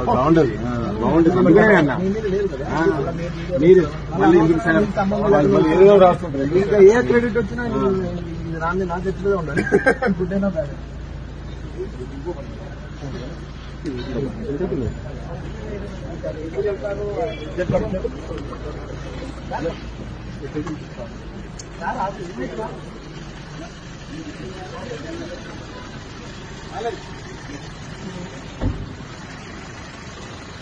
బాగుండదు మీరు మళ్ళీ ఏదో రాస్తుంటారు. ఇంకా ఏ క్రెడిట్ వచ్చినా రాంది నా చెప్తుందే ఉండాలి. గుడ్డైనా బ్యాడ్